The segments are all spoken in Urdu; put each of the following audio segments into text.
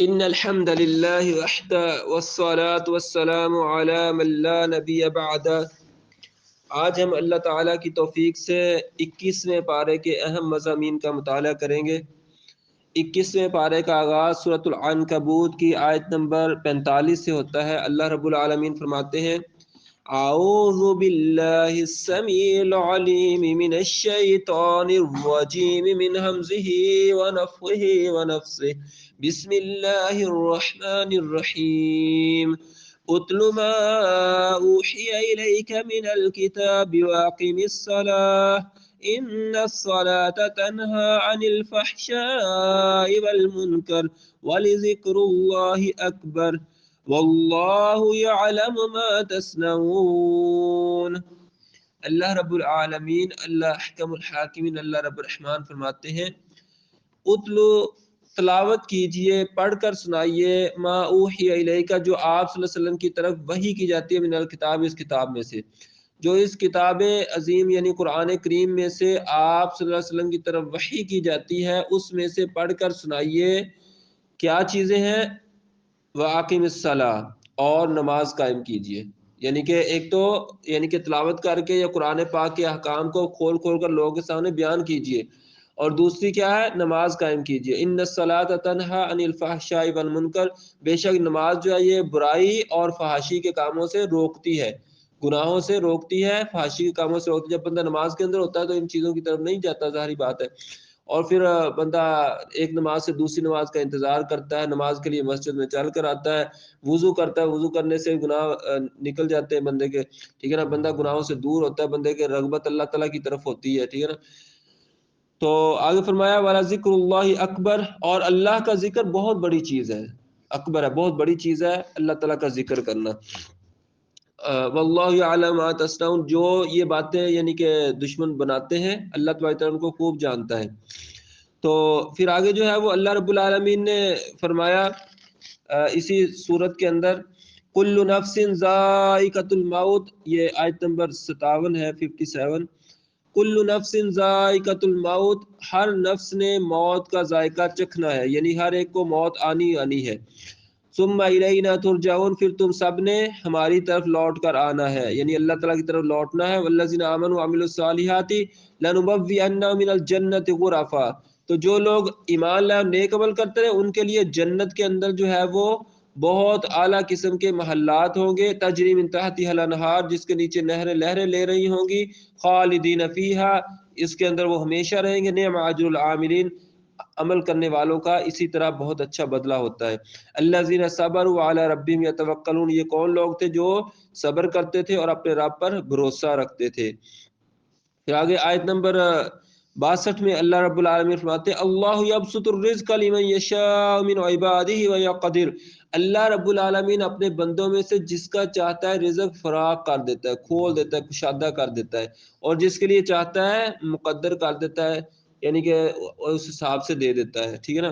ان الحمد للہ وحدہ والصلاة والسلام علی من لا نبی بعد۔ آج ہم اللہ تعالیٰ کی توفیق سے 21ویں پارے کے اہم مضامین کا مطالعہ کریں گے۔ 21ویں پارے کا آغاز سورۃ العنکبوت کی آیت نمبر 45 سے ہوتا ہے۔ اللہ رب العالمین فرماتے ہیں اعوذ باللہ السمیع العلیم من الشیطان الرجیم من ہمزہ ونفخہ ونفثہ بسم اللہ الرحمن الرحیم اتل ما اوحی الیک من الکتاب واقم الصلاة ان الصلاة تنہی عن الفحشاء والمنکر ولذکر اللہ اکبر واللہ یعلم ما تصنعون۔ اللہ رب العالمین، اللہ احکم الحاکمین، اللہ رب الرحمن فرماتے ہیں اتلو تلاوت کیجئے، پڑھ کر سنائیے، ما اوحی الیک جو آپ صلی اللہ علیہ وسلم کی طرف وحی کی جاتی ہے، من الکتاب اس کتاب میں سے، جو اس کتاب عظیم یعنی قرآن کریم میں سے آپ صلی اللہ علیہ وسلم کی طرف وحی کی جاتی ہے، اس میں سے پڑھ کر سنائیے۔ کیا چیزیں ہیں؟ وَأَقِمِ الصَّلَاةَ اور نماز قائم کیجئے، یعنی کہ ایک تو یعنی کہ تلاوت کر کے یا قرآن پاک کے احکام کو کھول کھول کر لوگوں کے سامنے بیان کیجئے، اور دوسری کیا ہے؟ نماز قائم کیجئے۔ ان الصلاۃ تنہی عن الفحشاء والمنکر، بے شک نماز جو ہے یہ برائی اور فحاشی کے کاموں سے روکتی ہے، گناہوں سے روکتی ہے، فحاشی کے کاموں سے روکتی ہے۔ جب بندہ نماز کے اندر ہوتا ہے تو ان چیزوں کی طرف نہیں جاتا، ظاہری بات ہے، اور پھر بندہ ایک نماز سے دوسری نماز کا انتظار کرتا ہے، نماز کے لیے مسجد میں چل کر آتا ہے، وضو کرتا ہے، وضو کرنے سے گناہ نکل جاتے ہیں بندے کے، ٹھیک ہے نا، بندہ گناہوں سے دور ہوتا ہے، بندے کے رغبت اللہ تعالیٰ کی طرف ہوتی ہے، ٹھیک ہے نا۔ تو آگے فرمایا وَلَا ذِكْرُ اللَّهِ اکبر، اور اللہ کا ذکر بہت بڑی چیز ہے، اکبر ہے، بہت بڑی چیز ہے اللہ تعالیٰ کا ذکر کرنا۔ واللہ یعلم ما تصنعون، جو یہ باتیں یعنی کہ دشمن بناتے ہیں اللہ تبارک تعالیٰ ان کو خوب جانتا ہے۔ تو پھر آگے جو ہے وہ اللہ رب العالمین نے فرمایا اسی صورت کے اندر کل نفس ذائقۃ الموت، یہ آیت نمبر 57 ہے، 57، کل نفس ذائقۃ الموت، ہر نفس نے موت کا ذائقہ چکھنا ہے، یعنی ہر ایک کو موت آنی ہے۔ ثم الینا ترجعون، پھر تم سب نے ہماری طرف لوٹ کر آنا ہے، یعنی اللہ تعالیٰ کی طرف لوٹنا ہے۔ والذین آمنوا وعملوا الصالحات لنبوئنهم من الجنۃ غرفا، تو جو لوگ ایمان لائے اور نیک عمل کرتے ہیں ان کے لیے جنت کے اندر جو ہے وہ بہت اعلیٰ قسم کے محلات ہوں گے، تجری من تحتها الانہار، جس کے نیچے نہریں لہریں لے رہی ہوں گی، خالدین فیہا، اس کے اندر وہ ہمیشہ رہیں گے، نعم اجر العاملین، عمل کرنے والوں کا اسی طرح بہت اچھا بدلہ ہوتا ہے۔ الذین صبروا علی ربہم یتوکلون، یہ کون لوگ تھے جو صبر کرتے تھے اور اپنے رب پر بھروسہ رکھتے تھے۔ پھر آگے آیت نمبر 62 میں اللہ رب العالمین فرماتے ہیں اللہ یبسط الرزق لمن یشاء من عبادہ ویقدر، اللہ رب العالمین اپنے بندوں میں سے جس کا چاہتا ہے رزق فراغ کر دیتا ہے، کھول دیتا ہے، کشادہ کر دیتا ہے، اور جس کے لیے چاہتا ہے مقدر کر دیتا ہے، یعنی کہ اس حساب سے دے دیتا ہے، ٹھیک ہے نا۔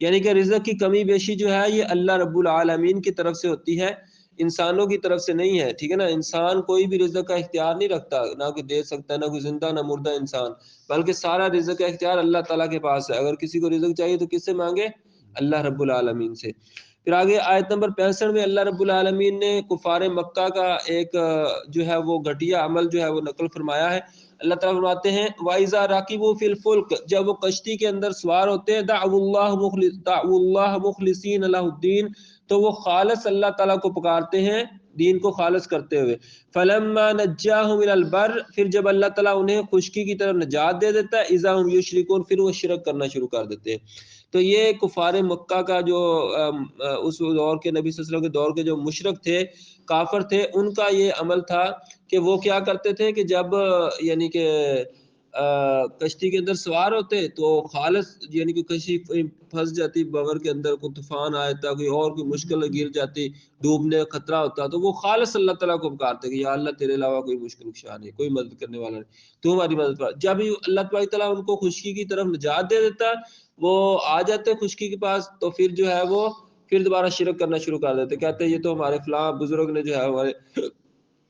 یعنی کہ رزق کی کمی بیشی جو ہے یہ اللہ رب العالمین کی طرف سے ہوتی ہے، انسانوں کی طرف سے نہیں ہے، ٹھیک ہے نا۔ انسان کوئی بھی رزق کا اختیار نہیں رکھتا، نہ کوئی دے سکتا ہے، نہ کوئی زندہ نہ مردہ انسان، بلکہ سارا رزق کا اختیار اللہ تعالیٰ کے پاس ہے۔ اگر کسی کو رزق چاہیے تو کس سے مانگے؟ اللہ رب العالمین سے۔ پھر آگے آیت نمبر 65 میں اللہ رب العالمین نے کفار مکہ کا ایک جو ہے وہ گھٹیا عمل جو ہے وہ نقل فرمایا ہے۔ اللہ تعالیٰ فرماتے ہیں وَإِذَا رَكِبُوا فِي الْفُلْكِ، جب وہ کشتی کے اندر سوار ہوتے ہیں، دعوا اللہ مخلصین لہ الدین، تو وہ خالص اللہ تعالیٰ کو پکارتے ہیں دین کو خالص کرتے ہوئے۔ فَلَمَّا نَجَّاهُمْ إِلَى الْبَرِّ، پھر جب اللہ تعالیٰ انہیں خشکی کی طرف نجات دے دیتا ہے، اِذَا هُمْ يُشْرِكُونَ، پھر وہ شرک کرنا شروع کر دیتے ہیں۔ تو یہ کفار مکہ کا جو اس دور کے نبی صلی اللہ علیہ وسلم کے دور کے جو مشرک تھے، کافر تھے، ان کا یہ عمل تھا کہ وہ کیا کرتے تھے کہ جب یعنی کہ کشتی کے اندر سوار ہوتے تو خالص یعنی کہ کشتی پھنس جاتی بور کے اندر، کوئی طوفان آیا تھا، کوئی اور کوئی مشکل گر جاتی، ڈوبنے کا خطرہ ہوتا، تو وہ خالص اللہ تعالیٰ کو پکارتے کہ یا اللہ تیرے علاوہ کوئی مشکل کشا نہیں، کوئی مدد کرنے والا نہیں، تو ہماری مدد کر۔ جب اللہ تبارک تعالیٰ ان کو خشکی کی طرف نجات دے دیتا، وہ آ جاتے خشکی کے پاس، تو پھر جو ہے وہ پھر دوبارہ شرک کرنا شروع کر دیتے، کہتے ہیں یہ تو ہمارے فلاں بزرگ نے جو ہے ہمارے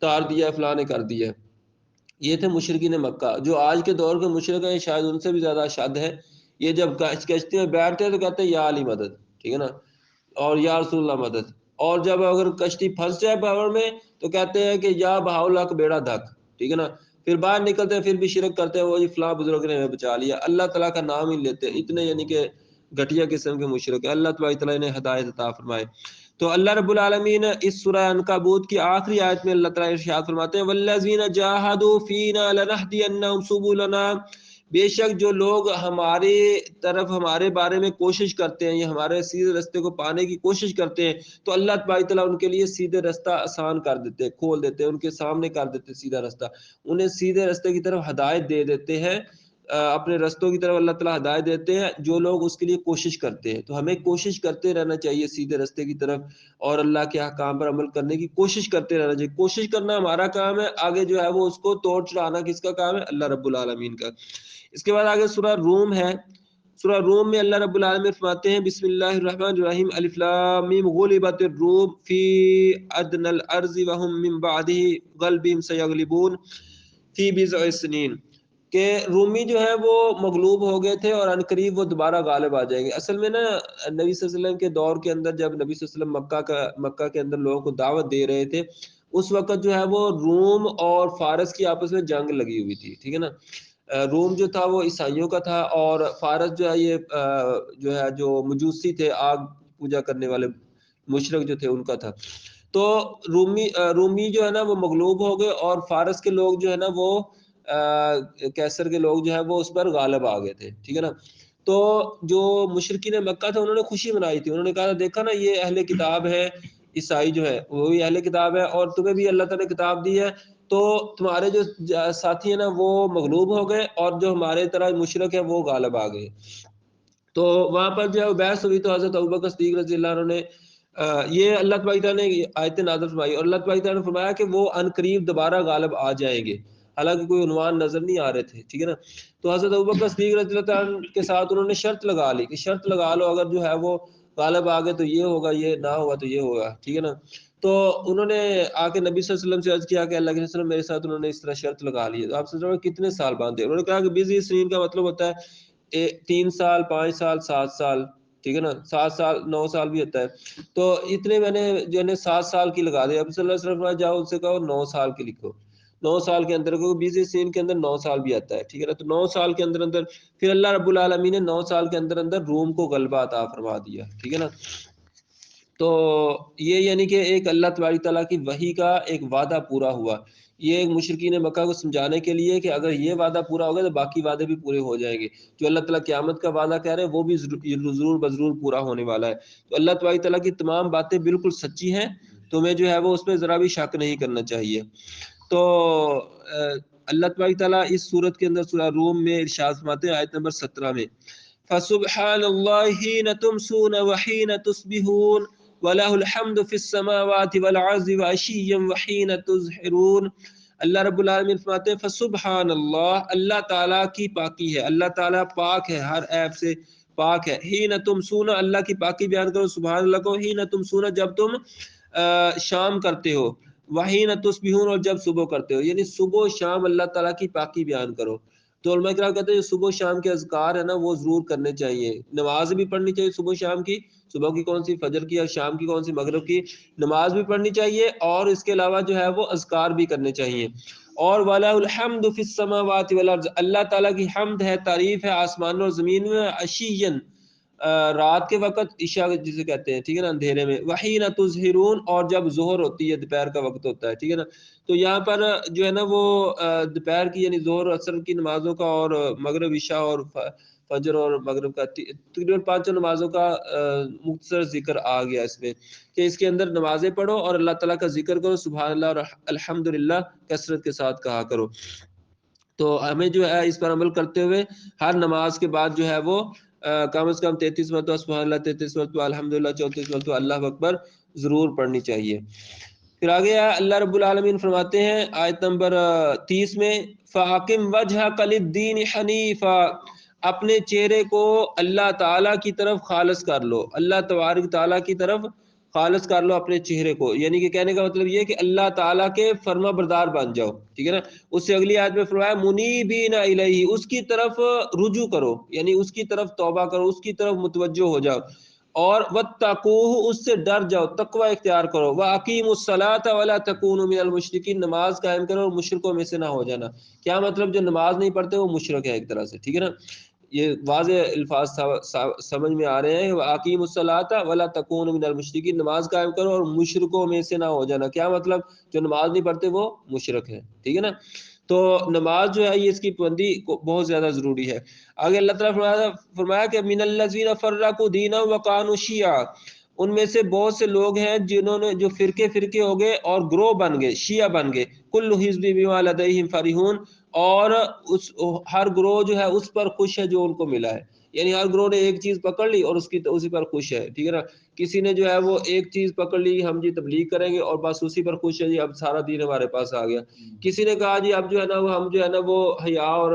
تار دیا ہے، فلاں نے کر دیا ہے۔ یہ تھے مشرکین مکہ، جو آج کے دور کے مشرک ہیں شاید ان سے بھی زیادہ اشد ہے۔ یہ جب کشتی میں بیٹھتے ہیں تو کہتے ہیں یا علی مدد، ٹھیک ہے نا۔ اور یا رسول اللہ مدد. اور جب اگر کشتی پھنس جائے بہاڑ میں تو کہتے ہیں کہ یا بہاؤ اللہ کا بیڑا دھک، ٹھیک ہے نا. پھر باہر نکلتے ہیں پھر بھی شرک کرتے ہیں، وہ جی فلاں بزرگ نے ہمیں بچا لیا، اللہ تعالیٰ کا نام ہی لیتے ہیں. اتنے یعنی کہ گھٹیا قسم کے مشرک ہیں. اللہ تبارک تعالیٰ نے ہدایت عطا فرمائے. تو اللہ رب العالمین اس سورہ عنکبوت کی آخری آیت میں اللہ تعالیٰ ارشاد فرماتے ہیں والذین جاہدوا فینا لنہدینہم سبلنا، بے شک جو لوگ ہمارے طرف ہمارے بارے میں کوشش کرتے ہیں یا ہمارے سیدھے رستے کو پانے کی کوشش کرتے ہیں تو اللہ تبارک تعالیٰ ان کے لیے سیدھے رستہ آسان کر دیتے ہیں، کھول دیتے ہیں، ان کے سامنے کر دیتے ہیں سیدھا رستہ، انہیں سیدھے رستے کی طرف ہدایت دے دیتے ہیں. اپنے رستوں کی طرف اللہ تعالیٰ ہدایت دیتے ہیں جو لوگ اس کے لیے کوشش کرتے ہیں. تو ہمیں کوشش کرتے رہنا چاہیے سیدھے رستے کی طرف اور اللہ کے احکام پر عمل کرنے کی کوشش کرتے رہنا چاہیے. کوشش کرنا ہمارا کام ہے، آگے جو ہے وہ اس کو توڑ چڑھانا کس کا کام ہے؟ اللہ رب العالمین کا. اس کے بعد آگے سورہ روم ہے. سورہ روم میں اللہ رب العالمین فرماتے ہیں بسم اللہ الرحمن الرحیم الف لام میم غلبت الروم فی ادنى الارض وهم من بعده غلبهم سيغلبون فی بضع سنین، کہ رومی جو ہے وہ مغلوب ہو گئے تھے اور عنقریب وہ دوبارہ غالب آ جائیں گے. اصل میں نا نبی صلی اللہ علیہ وسلم کے دور کے اندر جب نبی صلی اللہ علیہ وسلم مکہ کے اندر لوگوں کو دعوت دے رہے تھے اس وقت جو ہے وہ روم اور فارس کی آپس میں جنگ لگی ہوئی تھی، ٹھیک ہے نا. روم جو تھا وہ عیسائیوں کا تھا اور فارس جو ہے یہ جو مجوسی تھے، آگ پوجا کرنے والے مشرک جو تھے ان کا تھا. تو رومی جو ہے نا وہ مغلوب ہو گئے اور فارس کے لوگ جو ہے نا وہ کیسر کے لوگ جو ہے وہ اس پر غالب آ گئے تھے، ٹھیک ہے نا. تو جو مشرکین مکہ تھے انہوں نے خوشی منائی تھی، انہوں نے کہا دیکھا نا یہ اہل کتاب ہے، عیسائی جو ہے وہی اہل کتاب ہے اور تمہیں بھی اللہ تعالیٰ نے کتاب دی ہے، تو تمہارے جو ساتھی ہیں نا وہ مغلوب ہو گئے اور جو ہمارے طرح مشرک ہے وہ غالب آ گئے. تو وہاں پر جو ہے بحث ہوئی تو حضرت ابوبکر صدیق رضی اللہ عنہ نے یہ اللہ تبارک تعالیٰ نے آیت نازل فرمائی اور اللہ تبارک تعالیٰ نے فرمایا کہ وہ ان قریب دوبارہ غالب آ جائیں گے، حالانکہ کوئی عنوان نظر نہیں آ رہے تھے، ٹھیک ہے نا. تو حضرت ابوبکر صدیق رضی اللہ عنہ کے ساتھ انہوں نے شرط لگا لی کہ شرط لگا لو اگر جو ہے وہ غالب آ گئے تو یہ ہوگا، یہ نہ ہوا تو یہ ہوگا، ٹھیک ہے نا. تو انہوں نے آ کے نبی صلی اللہ علیہ وسلم سے عرض کیا کہ اللہ کے وسلم میرے ساتھ انہوں نے اس طرح شرط لگا لی ہے، تو آپ سے کتنے سال باندھے؟ انہوں نے کہا کہ بیس سنین کا مطلب ہوتا ہے 3 سال 5 سال 7 سال، ٹھیک ہے نا، 7 سال 9 سال بھی ہوتا ہے. تو اتنے میں نے جو ہے 7 سال کی لگا دی. اب صلی اللہ علیہ وسلم جاؤ ان سے کہو 9 سال کی لکھو، 9 سال کے اندر، کیونکہ بیس سنین کے اندر 9 سال بھی آتا ہے، ٹھیک ہے نا. تو 9 سال کے اندر اندر پھر اللہ رب العالمین نے 9 سال کے اندر اندر روم کو غلبہ عطا فرما دیا، ٹھیک ہے نا. تو یہ یعنی کہ ایک اللہ تبارک تعالیٰ کی وحی کا ایک وعدہ پورا ہوا. یہ ایک مشرکین مکہ کو سمجھانے کے لیے کہ اگر یہ وعدہ پورا ہوگا تو باقی وعدے بھی پورے ہو جائیں گے. جو اللہ تعالیٰ قیامت کا وعدہ کہہ رہے ہیں وہ بھی ضرور بضرور پورا ہونے والا ہے. تو اللہ تبارک تعالیٰ کی تمام باتیں بالکل سچی ہیں، تمہیں جو ہے وہ اس پہ ذرا بھی شک نہیں کرنا چاہیے. تو اللہ تبارک تعالیٰ اس صورت کے اندر سورہ روم میں ارشاد فرماتے ہیں آیت نمبر 17 میں فَسُبْحَانَ اللَّهِ حِينَ تُمْسُونَ وَحِينَ تُصْبِحُونَ وَلَهُ الْحَمْدُ فِي السَّمَاوَاتِ وَالْأَرْضِ وَعَشِيًّا وَحِينَ تُظْهِرُونَ. اللہ رب العالمین فرماتے ہیں فَسُبْحَانَ اللَّهِ، اللہ تعالیٰ کی پاکی ہے، اللہ تعالیٰ پاک ہے، ہر عیب سے پاک ہے. حِينَ تُمْسُونَ، اللہ کی پاکی بیان کرو سبحان اللہ کو. حِينَ تُمْسُونَ، جب تم شام کرتے ہو. وحین تصبحون، اور جب صبح کرتے ہو، یعنی صبح و شام اللہ تعالیٰ کی پاکی بیان کرو. تو علماء کرام کہتے ہیں صبح و شام کے اذکار ہے نا وہ ضرور کرنے چاہیے. نماز بھی پڑھنی چاہیے صبح و شام کی، صبح کی کون سی، فجر کی، اور شام کی کون سی، مغرب کی. نماز بھی پڑھنی چاہیے اور اس کے علاوہ جو ہے وہ اذکار بھی کرنے چاہیے. اور وَلَهُ الْحَمْدُ فِي السَّمَاوَاتِ وَالْأَرْضِ، اللہ تعالیٰ کی حمد ہے، تعریف ہے آسمان اور زمین میں. عشیًا، رات کے وقت، عشاء جسے کہتے ہیں، ٹھیک ہے نا، اندھیرے میں. وحین تظہرون، اور جب ظہر ہوتی ہے، دوپہر کا وقت ہوتا ہے، ٹھیک ہے نا. تو یہاں پر جو ہے نا وہ دوپہر کی یعنی ظہر اور عصر کی نمازوں کا اور مغرب عشاء اور فجر اور مغرب کا تقریباً 5 نمازوں کا مختصر ذکر آ گیا اس میں، کہ اس کے اندر نمازیں پڑھو اور اللہ تعالیٰ کا ذکر کرو، سبحان اللہ اور الحمدللہ کثرت کے ساتھ کہا کرو. تو ہمیں جو ہے اس پر عمل کرتے ہوئے ہر نماز کے بعد جو ہے وہ کم از کم 33 مرتبہ سبحان اللہ، 33 مرتبہ الحمدللہ، 34 مرتبہ اللہ اکبر ضرور پڑھنی چاہیے. پھر آگے اللہ رب العالمین فرماتے ہیں آیت نمبر 30 میں فَحَاكِمْ وَجْهَكَ لِلدِّينِ حَنِيفًا، اپنے چہرے کو اللہ تعالیٰ کی طرف خالص کر لو، اللہ تبارک تعالیٰ کی طرف خالص کر لو اپنے چہرے کو. یعنی کہ کہنے کا مطلب یہ کہ اللہ تعالیٰ کے فرما بردار بن جاؤ، ٹھیک ہے نا. اس سے اگلی آیت میں فرمایا منیبین الیہ، اس کی طرف رجوع کرو، یعنی اس کی طرف توبہ کرو، اس کی طرف متوجہ ہو جاؤ. اور واتقوہ اس سے ڈر جاؤ، تقوی اختیار کرو، واقیموا الصلاۃ ولا تکونوا من المشرکین نماز قائم کرو اور مشرکوں میں سے نہ ہو جانا۔ کیا مطلب جو نماز نہیں پڑھتے وہ مشرک ہے ایک طرح سے، ٹھیک ہے نا، یہ واضح الفاظ سمجھ میں آ رہے ہیں۔ واقیموا الصلاۃ ولا تکونوا من المشرکین نماز قائم کرو اور مشرکوں میں سے نہ ہو جانا، کیا مطلب جو نماز نہیں پڑھتے وہ مشرک ہے، ٹھیک ہے نا۔ تو نماز جو ہے یہ اس کی پابندی بہت زیادہ ضروری ہے۔ آگے اللہ تعالیٰ فرمایا کہ من الذین فرقوا دینهم وکانوا شیعا، ان میں سے بہت سے لوگ ہیں جنہوں نے جو فرقے ہو گئے اور گروہ بن گئے، شیعہ بن گئے، کل حزب بما لدیہم فرحون، اور ہر گروہ جو ہے اس پر خوش ہے جو ان کو ملا ہے، یعنی ہر گروہ نے ایک چیز پکڑ لی اور اسی پر خوش ہے، ٹھیک ہے نا۔ کسی نے جو ہے وہ ایک چیز پکڑ لی، ہم جی تبلیغ کریں گے اور بس اسی پر خوش ہے جی، اب سارا دین ہمارے پاس آ گیا۔ کسی نے کہا جی اب جو ہے نا وہ ہم جو ہے نا وہ حیا اور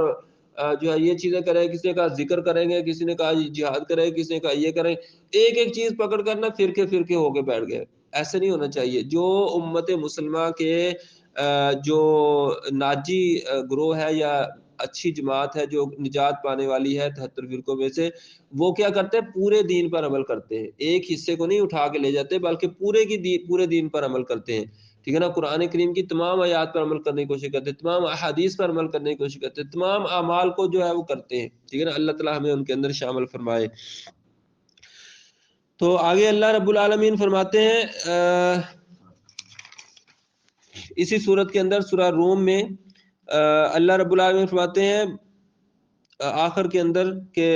جو ہے یہ چیزیں کریں، کسی نے کہا ذکر کریں گے، کسی نے کہا جہاد کریں، کسی نے کہا یہ کریں، ایک چیز پکڑ کر نا فرقے ہو کے بیٹھ گئے۔ ایسے نہیں ہونا چاہیے۔ جو امت مسلمہ کے جو ناجی گروہ ہے یا اچھی جماعت ہے جو نجات پانے والی ہے 73 فرقوں میں سے، وہ کیا کرتے ہیں؟ پورے دین پر عمل کرتے ہیں، ایک حصے کو نہیں اٹھا کے لے جاتے بلکہ پورے دین پر عمل کرتے ہیں، ٹھیک ہے نا۔ قرآن کریم کی تمام آیات پر عمل کرنے کی کوشش کرتے ہیں، تمام احادیث پر عمل کرنے کی کوشش کرتے ہیں، تمام اعمال کو جو ہے وہ کرتے ہیں، ٹھیک ہے نا۔ اللہ تعالی ہمیں ان کے اندر شامل فرمائے۔ تو آگے اللہ رب العالمین فرماتے ہیں اسی صورت کے اندر سورہ روم میں اللہ رب العالمین فرماتے ہیں آخر کے اندر کہ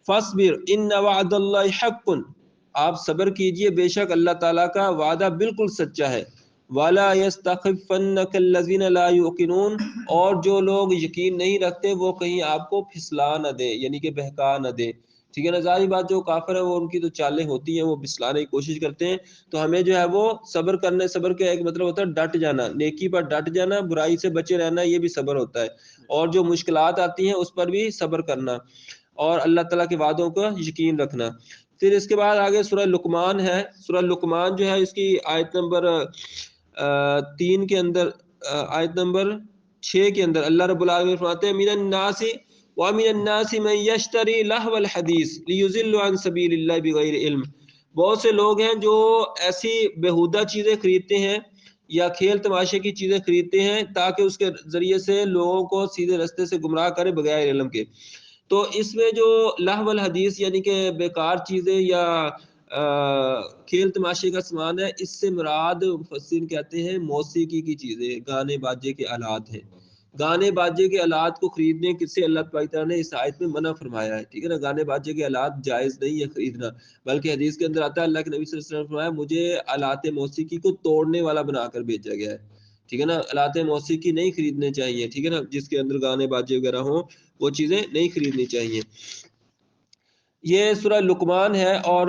فاصبر ان وعد اللہ حق، آپ صبر کیجئے بے شک اللہ تعالیٰ کا وعدہ بالکل سچا ہے، وَلَا يَسْتَخِفَّنَّكَ الَّذِينَ لَا يُوقِنُونَ، اور جو لوگ یقین نہیں رکھتے وہ کہیں آپ کو پھسلا نہ دے، یعنی کہ بہکا نہ دے، ٹھیک ہے نا۔ ظاہری بات جو کافر ہے وہ ان کی تو چالیں ہوتی ہیں، وہ پھسلانے کی کوشش کرتے ہیں، تو ہمیں جو ہے وہ صبر کا ایک مطلب ہوتا ہے ڈٹ جانا، نیکی پر ڈٹ جانا، برائی سے بچے رہنا، یہ بھی صبر ہوتا ہے، اور جو مشکلات آتی ہیں اس پر بھی صبر کرنا اور اللہ تعالیٰ کے وعدوں کو یقین رکھنا۔ پھر اس کے بعد آگے سورہ لقمان ہے۔ سورہ لقمان جو ہے اس کی آیت نمبر 3 کے اندر، آیت نمبر 6 کے اندر اللہ رب العالمین فرماتے ہیں من الناس ومن الناس من یشتری لہو الحدیث لیضل عن سبیل اللہ بغیر علم، بہت سے لوگ ہیں جو ایسی بیہودہ چیزیں خریدتے ہیں یا کھیل تماشے کی چیزیں خریدتے ہیں تاکہ اس کے ذریعے سے لوگوں کو سیدھے رستے سے گمراہ کرے بغیر علم کے۔ تو اس میں جو لہو الحدیث یعنی کہ بیکار چیزیں یا کھیل تماشے کا سامان ہے، اس سے مراد مفسرین کہتے ہیں موسیقی کی چیزیں، گانے باجے کے آلات ہیں۔ گانے باجے کے آلات کو خریدنے سے اللہ تعالیٰ نے اس آیت میں منع فرمایا ہے، ٹھیک ہے نا۔ گانے باجے کے آلات جائز نہیں ہے خریدنا، بلکہ حدیث کے اندر آتا ہے اللہ کے نبی صلی اللہ علیہ وسلم نے فرمایا مجھے آلات موسیقی کو توڑنے والا بنا کر بھیجا گیا ہے، ٹھیک ہے نا۔ آلات موسیقی نہیں خریدنے چاہیے، ٹھیک ہے نا، جس کے اندر گانے باجے وغیرہ ہوں وہ چیزیں نہیں خریدنی چاہیے۔ یہ سورہ لقمان ہے، اور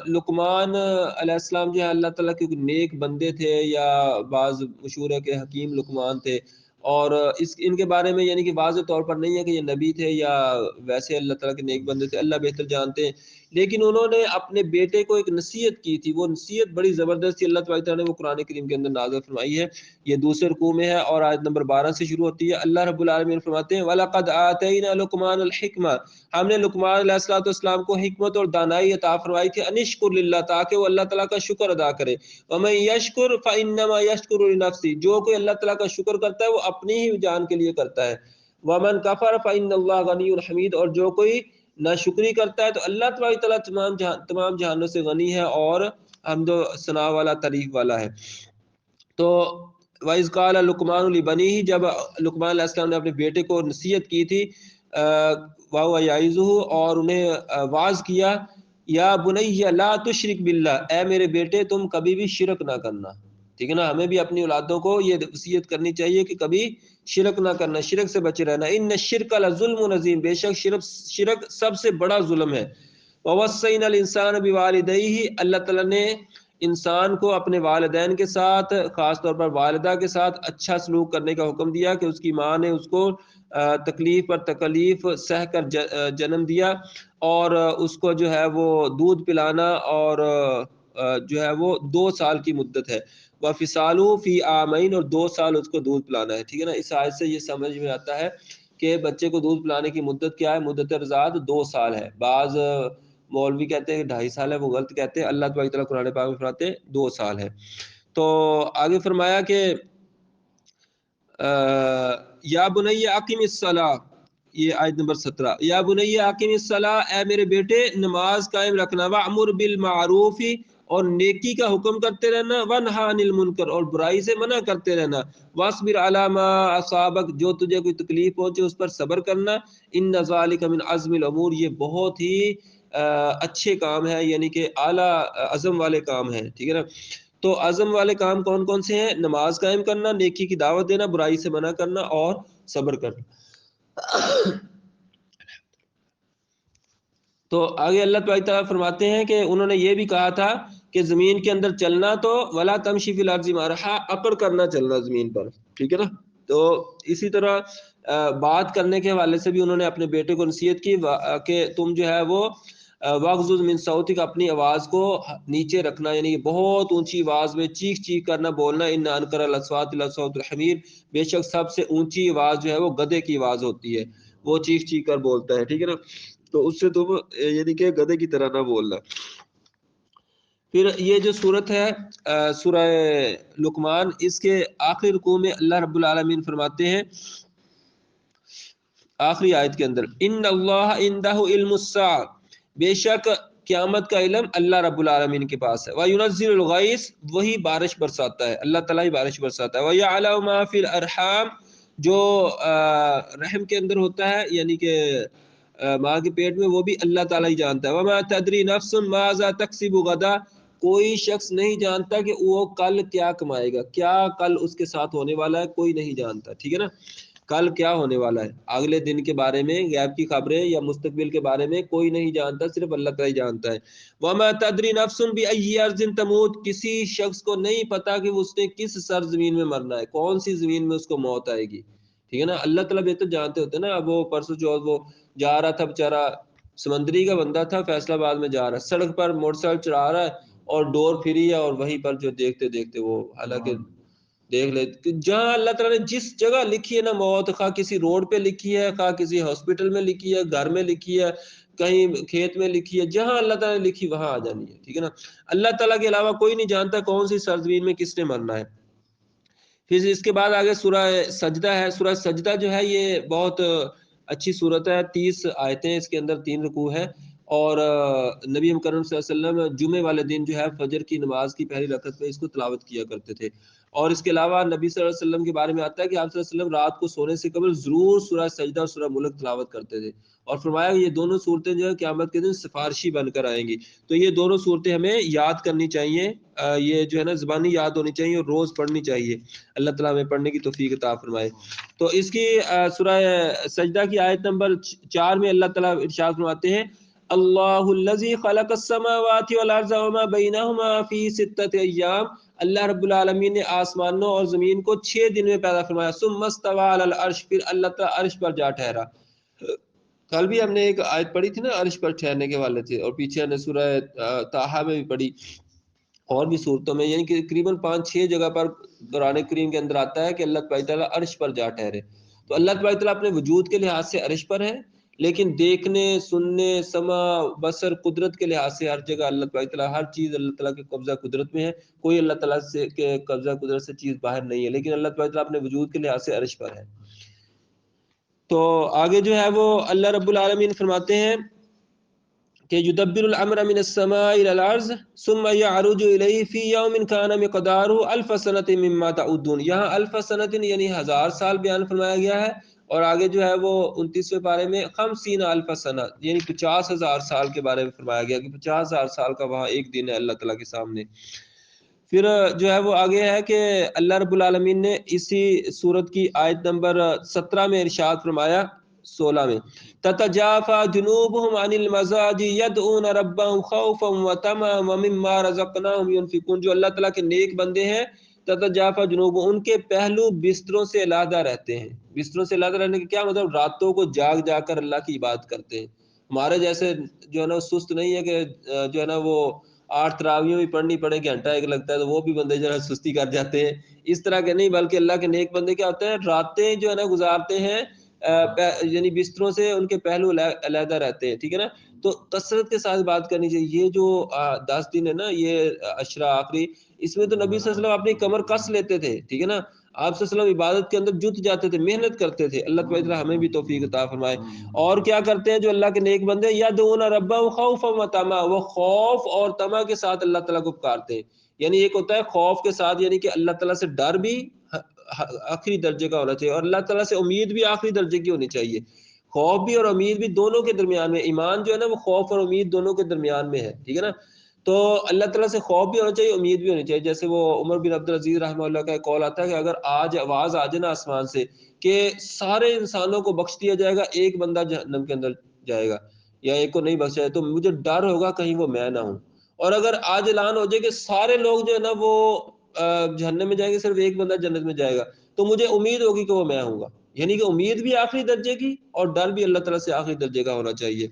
لقمان علیہ السلام جو ہے اللہ تعالیٰ کے نیک بندے تھے، یا بعض مشہور ہے کہ حکیم لقمان تھے، اور ان کے بارے میں یعنی کہ واضح طور پر نہیں ہے کہ یہ نبی تھے یا ویسے اللہ تعالیٰ کے نیک بندے تھے، اللہ بہتر جانتے ہیں، لیکن انہوں نے اپنے بیٹے کو ایک نصیحت کی تھی، وہ نصیحت بڑی زبردست تھی، اللہ تعالیٰ نے وہ قرآن کریم کے اندر نازل فرمائی ہے، یہ دوسرے رکوع میں ہے اور آیت نمبر 12 سے شروع ہوتی ہے۔ اللہ رب العالمین فرماتے ہیں وَلَقَدْ آتَيْنَا لُقْمَانَ الْحِكْمَةَ، ہم نے لقمان علیہ السلام کو حکمت اور دانائی عطا فرمائی تھی، انشکر للہ، تاکہ وہ اللہ تعالیٰ کا شکر ادا کرے، وَمَن يَشْكُرْ فَإِنَّمَا يَشْكُرُ لِنَفْسِهِ، جو کوئی اللہ تعالیٰ کا شکر کرتا ہے وہ اپنی ہی جان کے لیے کرتا ہے، وَمَن كَفَرَ فَإِنَّ اللَّهَ غَنِيٌّ حَمِيدٌ، اور جو کوئی ناشکری کرتا ہے تو اللہ تعالیٰ تمام جہانوں سے غنی ہے اور حمد و ثنا والا، تعریف والا ہے۔ تو وَإِذْ قَالَ لُقْمَانُ لِبَنِيهِ، جب لقمان علیہ السلام نے اپنے بیٹے کو نصیحت کی تھی، وَهُوَ يَعِظُهُ، اور انہیں واعظ کیا، یا بنی لا تشرک باللہ، اے میرے بیٹے تم کبھی بھی شرک نہ کرنا، ٹھیک ہے نا۔ ہمیں بھی اپنی اولادوں کو یہ وصیت کرنی چاہیے کہ کبھی شرک نہ کرنا، شرک سے بچے رہنا، ان الشرک لظلم عظیم، بے شک شرک سب سے بڑا ظلم ہے۔ وَوَصَّيْنَا الْإِنسَانَ بِوَالِدَيْهِ، اللہ تعالیٰ نے انسان کو اپنے والدین کے ساتھ، خاص طور پر والدہ کے ساتھ اچھا سلوک کرنے کا حکم دیا کہ اس کی ماں نے اس کو تکلیف پر تکلیف سہ کر جنم دیا، اور اس کو جو ہے وہ دودھ پلانا، اور جو ہے وہ 2 سال کی مدت ہے، وَفِصَالُهُ فِي عَامَيْنِ، اور 2 سال اس کو دودھ پلانا ہے، ٹھیک ہے نا۔ اس آیت سے یہ سمجھ میں آتا ہے کہ بچے کو دودھ پلانے کی مدت کیا ہے، مدت رضاعت 2 سال ہے۔ بعض مولوی کہتے ہیں 2.5 سال ہے، وہ غلط کہتے ہیں. اللہ تبارک تعالیٰ قرآن پاک میں فرماتے ہیں 2 سال ہے. تو آگے فرمایا کہ یا بنی اقم الصلاۃ، یہ آیت نمبر 17. یا بنی اقم الصلاۃ، اے میرے بیٹے نماز قائم رکھنا. وامر بالمعروف، اور نیکی کا حکم کرتے رہنا. ونہا عن المنکر، اور برائی سے منع کرتے رہنا. واصبر علی ما اصابک، جو تجھے کوئی تکلیف پہنچے اس پر صبر کرنا. ان ذالک من عزم الامور، یہ بہت ہی اچھے کام ہے، یعنی کہ اعلیٰ عزم والے کام ہیں. ٹھیک ہے نا. تو عزم والے کام کون کون سے ہیں؟ نماز قائم کرنا، نیکی کی دعوت دینا، برائی سے منع کرنا اور صبر کرنا. تو آگے اللہ تعالیٰ فرماتے ہیں کہ انہوں نے یہ بھی کہا تھا کہ زمین کے اندر چلنا تو ولا تمشی فی الارض مرحا، اکڑ کرنا چلنا زمین پر. ٹھیک ہے نا. تو اسی طرح بات کرنے کے حوالے سے بھی انہوں نے اپنے بیٹے کو نصیحت کی کہ تم جو ہے وہ واغضض من صوتک، اپنی آواز کو نیچے رکھنا، یعنی بہت اونچی آواز میں چیخ چیخ کرنا بولنا. ان انکر الاصوات لصوت الحمیر، بے شک سب سے اونچی آواز جو ہے وہ گدھے کی آواز ہوتی ہے، وہ چیخ چیخ کر بولتا ہے. ٹھیک ہے نا. تو اس سے تم یعنی کہ گدھے کی طرح نہ بولنا. پھر یہ جو صورت ہے سورہ لقمان، اس کے آخری رکوع میں اللہ رب العالمین فرماتے ہیں آخری آیت کے اندر، ان اللہ عندہ علم الساعۃ، بے شک قیامت کا علم اللہ رب العالمین کے پاس ہے. وَيُنَزِّلُ الْغَيْثَ، وہی بارش برساتا ہے، اللہ تعالیٰ ہی بارش برساتا ہے. وَيَعْلَمُ مَا فِي الْأَرْحَامِ، جو رحم کے اندر ہوتا ہے یعنی کہ ماں کے پیٹ میں، وہ بھی اللہ تعالیٰ ہی جانتا ہے. وَمَا تَدْرِي نَفْسٌ مَاذَا تَكْسِبُ غَدًا، کوئی شخص نہیں جانتا کہ وہ کل کیا کمائے گا، کیا کل اس کے ساتھ ہونے والا ہے، کوئی نہیں جانتا. ٹھیک ہے نا. کل کیا ہونے والا ہے، اگلے دن کے بارے میں، غیب کی خبریں یا مستقبل کے بارے میں کوئی نہیں جانتا، صرف اللہ تعالیٰ جانتا ہے. وَمَا تَدْرِي نَفْسٌ بِأَيِّ أَرْضٍ تَمُوتُ، کسی شخص کو نہیں پتا کہ اس نے کس سرزمین میں مرنا ہے، کون سی زمین میں اس کو موت آئے گی. ٹھیک ہے نا. اللہ تعالیٰ بہتر جانتے ہوتے ہیں نا. اب وہ پرسوں چوتھ وہ جا رہا تھا بیچارہ، سمندری کا بندہ تھا، فیصلہ آباد میں جا رہا ہے، سڑک پر موٹر سائیکل چلا رہا ہے اور ڈور پھری ہے، اور وہیں پر جو دیکھتے دیکھتے وہ حالانکہ دیکھ لے جہاں اللہ تعالیٰ نے جس جگہ لکھی ہے نا موت، خواہ کسی روڈ پہ لکھی ہے، خواہ کسی ہاسپٹل میں لکھی ہے، گھر میں لکھی ہے، کہیں کھیت میں لکھی ہے، جہاں اللہ تعالیٰ نے لکھی وہاں آ جانی ہے. ٹھیک ہے نا. اللہ تعالیٰ کے علاوہ کوئی نہیں جانتا کون سی سرزمین میں کس نے مرنا ہے. پھر اس کے بعد آگے سورہ سجدہ ہے. سورہ سجدہ جو ہے یہ بہت اچھی صورت ہے، 30 آیتیں اس کے اندر، 3 رکوع ہے. اور نبی کریم صلی اللہ علیہ وسلم جمعے والے دن جو ہے فجر کی نماز کی پہلی رکعت میں اس کو تلاوت کیا کرتے تھے. اور اس کے علاوہ نبی صلی اللہ علیہ وسلم کے بارے میں آتا ہے کہ آپ صلی اللہ علیہ وسلم رات کو سونے سے قبل ضرور سورہ سجدہ اور سورہ ملک تلاوت کرتے تھے. اور فرمایا کہ یہ دونوں صورتیں جو ہے قیامت کے دن سفارشی بن کر آئیں گی. تو یہ دونوں صورتیں ہمیں یاد کرنی چاہیے، یہ جو ہے نا زبانی یاد ہونی چاہیے اور روز پڑھنی چاہیے. اللہ تعالیٰ ہمیں پڑھنے کی توفیق عطا فرمائے. تو اس کی سورہ سجدہ کی آیت نمبر 4 میں اللہ تعالیٰ ارشاد فرماتے ہیں، اللہ الذی خلق السماوات والارض وما بینہما فی 6 ایام، اللہ رب العالمین نے آسمانوں اور زمین کو 6 دن میں پیدا فرمایا. ثم استوى علی العرش، پھر اللہ تعالیٰ عرش پر جا ٹھہرا. کل بھی ہم نے ایک آیت پڑھی تھی نا عرش پر ٹھہرنے کے والے تھے، اور پیچھے ہم نے سورہ طٰہٰ میں بھی پڑھی، اور بھی صورتوں میں، یعنی کہ تقریباً 5-6 جگہ پر قرآن کریم کے اندر آتا ہے کہ اللہ تبارک تعالیٰ عرش پر جا ٹھہرے. تو اللہ تبارک تعالیٰ اپنے وجود کے لحاظ سے عرش پر ہے، لیکن دیکھنے، سننے، سمع، بصر، قدرت کے لحاظ سے ہر جگہ اللہ تبارک تعالیٰ، ہر چیز اللہ تعالیٰ کے قبضہ قدرت میں ہے. کوئی اللہ تعالیٰ سے کے قبضہ قدرت سے چیز باہر نہیں ہے، لیکن اللہ تبارک تعالیٰ اپنے وجود کے لحاظ سے عرش پر ہے. تو آگے جو ہے وہ اللہ رب العالمین فرماتے ہیں کہ یدبر الامر من السماء الى الارض ثم يعرج الیہ فی یوم کان مقدارہ الف سنۃ مما تعدون. یہاں الف سنۃ یعنی 1000 سال بیان فرمایا گیا ہے، اور آگے جو ہے وہ 29ویں پارے میں 50 الف سنہ یعنی 50,000 سال کے بارے میں فرمایا گیا کہ 50,000 سال کا وہاں ایک دن ہے اللہ تعالیٰ کے سامنے. پھر جو ہے وہ آگے ہے کہ اللہ رب العالمین نے اسی سورت کی آیت نمبر 17 میں ارشاد فرمایا، 16 میں، تتجافى جنوبهم عن المضاجع يدعون ربهم خوفا وطمعا ومما رزقناهم ينفقون. جو اللہ تعالیٰ کے نیک بندے ہیں، تتجافى جنوبهم، ان کے پہلو بستروں سے علیحدہ رہتے ہیں. بستروں سے علیحدہ رہنے کا کیا مطلب؟ راتوں کو جاگ جا کر اللہ کی عبادت کرتے ہیں. ہمارے جیسے جو ہے نا سست نہیں ہے کہ جو ہے نا وہ 8 تراویحیں بھی پڑھنی پڑے، گھنٹہ ایک لگتا ہے تو وہ بھی بندے جو ہے سستی کر جاتے ہیں. اس طرح کے نہیں، بلکہ اللہ کے نیک بندے کیا ہوتے ہیں، راتیں جو ہے نا گزارتے ہیں، یعنی بستروں سے ان کے پہلو علیحدہ رہتے ہیں. ٹھیک ہے نا. تو کثرت کے ساتھ بات کرنی چاہیے. یہ جو 10 دن ہے نا، یہ عشرہ آخری، اس میں تو نبی صلی اللہ علیہ وسلم اپنی کمر کس لیتے تھے، ٹھیک ہے نا. آپ صلی اللہ علیہ وسلم عبادت کے اندر جت جاتے تھے، محنت کرتے تھے. اللہ تعالیٰ ہمیں بھی توفیق عطا فرمائے. اور کیا کرتے ہیں جو اللہ کے نیک بندے، یدعون ربهم خوفا وطمعا، وہ خوف اور طمع کے ساتھ اللہ تعالیٰ کو پکارتے ہیں. یعنی ایک ہوتا ہے خوف کے ساتھ، یعنی کہ اللہ تعالیٰ سے ڈر بھی آخری درجے کا ہونا چاہیے، اور اللہ تعالیٰ سے امید بھی آخری درجے کی ہونی چاہیے. خوف بھی اور امید بھی دونوں کے درمیان میں. ایمان جو ہے نا وہ خوف اور امید دونوں کے درمیان میں ہے، ٹھیک ہے نا. تو اللہ تعالیٰ سے خوف بھی ہونا چاہیے، امید بھی ہونی چاہیے. جیسے وہ عمر بن عبدالعزیز رحمہ اللہ کا ایک قول آتا ہے کہ اگر آج آواز آ جائے نا آسمان سے کہ سارے انسانوں کو بخش دیا جائے گا، ایک بندہ جہنم کے اندر جائے گا یا ایک کو نہیں بخشا جائے، تو مجھے ڈر ہوگا کہیں وہ میں نہ ہوں. اور اگر آج اعلان ہو جائے کہ سارے لوگ جو ہے نا وہ جہنم میں جائیں گے، صرف ایک بندہ جنت میں جائے گا، تو مجھے امید ہوگی کہ وہ میں ہوں گا. یعنی کہ امید بھی آخری درجے کی اور ڈر بھی اللہ تعالیٰ سے آخری درجے کا ہونا چاہیے.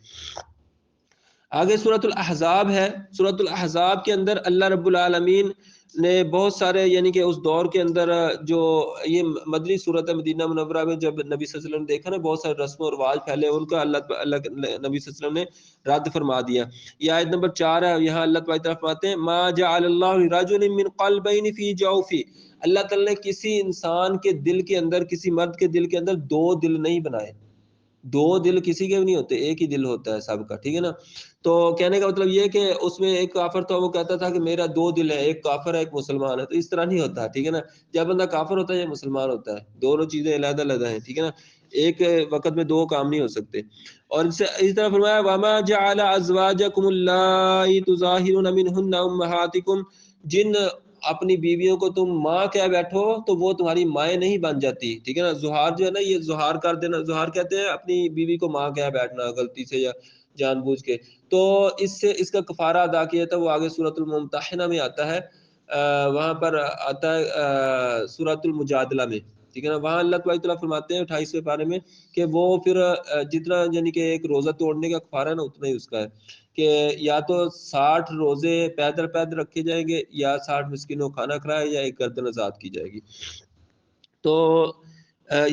آگے سورۃ الاحزاب ہے. سورۃ الاحزاب کے اندر اللہ رب العالمین نے بہت سارے، یعنی کہ اس دور کے اندر جو یہ مدنی صورت ہے، مدینہ منورہ میں جب نبی صلی اللہ علیہ وسلم نے دیکھا نا بہت سارے رسم و رواج پھیلے، ان کا اللہ نبی صلی اللہ علیہ وسلم نے رد فرما دیا. یہ آیت نمبر 4 ہے. یہاں اللہ تعالیٰ فرماتے ہیں ما جعل اللہ لرجل من قلبین فی جوفہ، اللہ تعالیٰ نے کسی انسان کے دل کے اندر، کسی مرد کے دل کے اندر دو دل نہیں بنائے. دو دل کسی کے بھی نہیں ہوتے، ایک ہی دل ہوتا ہے سب کا، ٹھیک ہے نا. تو کہنے کا مطلب یہ کہ اس میں ایک کافر تھا، وہ کہتا تھا کہ میرا دو دل ہے، ایک کافر ہے ایک مسلمان ہے. تو اس طرح نہیں ہوتا، ٹھیک ہے نا. جب بندہ کافر ہوتا ہے یا مسلمان ہوتا ہے، دونوں چیزیں علیحدہ علیحدہ ہیں، ٹھیک ہے نا. ایک وقت میں دو کام نہیں ہو سکتے. اور اس طرح فرمایا وما جعل ازواجکم اللائي تظاہرون منہن امہاتکم، جن اپنی بیویوں کو تم ماں کہہ بیٹھو تو وہ تمہاری مائیں نہیں بن جاتی، ٹھیک ہے نا. زہار جو ہے نا، یہ زہار کر دینا، زہار کہتے ہیں اپنی بیوی کو ماں کہہ بیٹھنا غلطی سے یا جان بوجھ کے. تو اس سے اس کا کفارہ ادا کیا تھا، وہ آگے سورۃ الممتحنہ میں آتا ہے، وہاں پر آتا ہے سورۃ المجادلہ میں، ٹھیک ہے نا. وہاں اللہ تعالیٰ فرماتے ہیں 28ویں پارے میں کہ وہ پھر جتنا یعنی کہ ایک روزہ توڑنے کا کفارہ ہے نا، اتنا ہی اس کا ہے کہ یا تو 60 روزے پیدل رکھے جائیں گے، یا 60 مسکینوں کو کھانا کھلایا، یا ایک گردن آزاد کی جائے گی. تو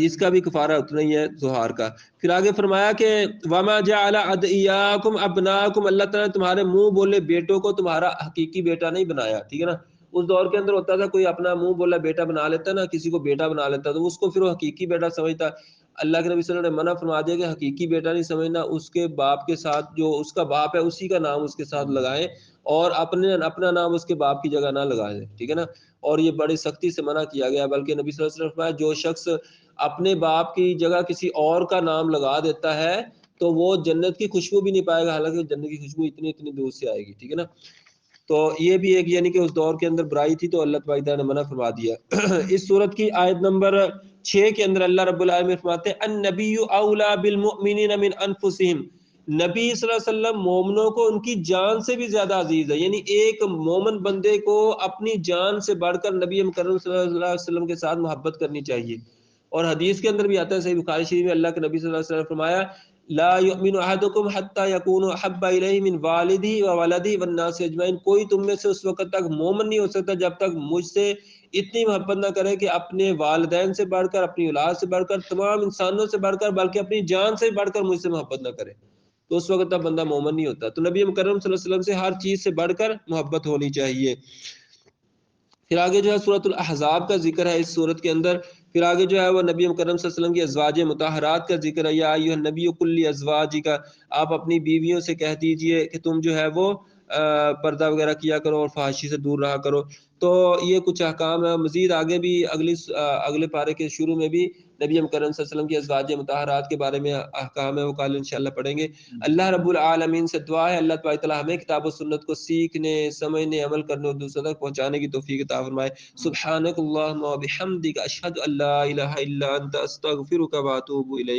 اس کا بھی کفارہ اتنا ہی ہے زہار کا. پھر آگے فرمایا کہ وما جعل ادعیاکم ابناکم، اللہ تعالیٰ نے تمہارے منہ بولے بیٹوں کو تمہارا حقیقی بیٹا نہیں بنایا، ٹھیک ہے نا. اس دور کے اندر ہوتا تھا کوئی اپنا منہ بولا بیٹا بنا لیتا نا، کسی کو بیٹا بنا لیتا تو اس کو پھر وہ حقیقی بیٹا سمجھتا. اللہ کے نبی صلی اللہ علیہ وسلم نے منع فرما دیا کہ حقیقی بیٹا نہیں سمجھنا، اس کے باپ کے ساتھ جو اس کا باپ ہے اسی کا نام اس کے ساتھ لگائیں، اور اپنا نام اس کے باپ کی جگہ نہ لگائیں، ٹھیک ہے نا. اور یہ بڑی سختی سے منع کیا گیا. بلکہ نبی صلی اللہ علیہ وسلم نے فرمایا جو شخص اپنے باپ کی جگہ کسی اور کا نام لگا دیتا ہے تو وہ جنت کی خوشبو بھی نہیں پائے گا، حالانکہ جنت کی خوشبو اتنی دور سے آئے گی، ٹھیک ہے نا. تو یہ بھی ایک یعنی کہ اس دور کے اندر برائی تھی، تو اللہ تعالیٰ نے منع فرما دیا. اس سورت کی آیت نمبر 6 کے اندر اللہ رب العالمین فرماتے ہیں النبی اولا بالمؤمنین من انفسہم، نبی صلی اللہ علیہ وسلم مومنوں کو ان کی جان سے بھی زیادہ عزیز ہے. یعنی ایک مومن بندے کو اپنی جان سے بڑھ کر نبی مکرم صلی اللہ علیہ وسلم کے ساتھ محبت کرنی چاہیے. اور حدیث کے اندر بھی آتا ہے صحیح بخاری شریف میں، اللہ کے نبی صلی اللہ علیہ وسلم نے فرمایا لا یؤمن احدکم حتی یکون احب الیہ من والدہ وولدہ والناس اجمعین، کوئی تم میں سے اس وقت تک مومن نہیں ہو سکتا جب تک مجھ سے اتنی محبت نہ کرے کہ اپنے والدین سے بڑھ کر، اپنی اولاد سے بڑھ کر، تمام انسانوں سے بڑھ کر، بلکہ اپنی جان سے بڑھ کر مجھ سے محبت نہ کرے. تو اس وقت تک بندہ مومن نہیں ہوتا. تو نبی مکرم صلی اللہ علیہ وسلم سے ہر چیز سے بڑھ کر محبت ہونی چاہیے. پھر آگے جو ہے سورۃ الاحزاب کا ذکر ہے اس سورت کے اندر. پھر آگے جو ہے وہ نبی مکرم صلی اللہ علیہ وسلم کی ازواج مطہرات کا ذکر ہے. یا ایھا النبی قل لازواجک، آپ اپنی بیویوں سے کہہ دیجئے کہ تم جو ہے وہ پردہ وغیرہ کیا کرو اور فحاشی سے دور رہا کرو. تو یہ کچھ احکام ہے. مزید آگے بھی اگلے پارے کے شروع میں بھی نبی مکرم صلی اللہ علیہ وسلم کی ازواج مطہرات کے بارے میں احکام ہے، وہ کل انشاءاللہ پڑھیں گے. اللہ رب العالمین سے دعا ہے اللہ تعالیٰ ہمیں کتاب و سنت کو سیکھنے، سمجھنے، عمل کرنے اور دوسروں تک پہنچانے کی توفیق عطا فرمائے. سبحانک اللہم و بحمدک اشہد ان لا الہ الا انت استغفرک و اتوب الیک.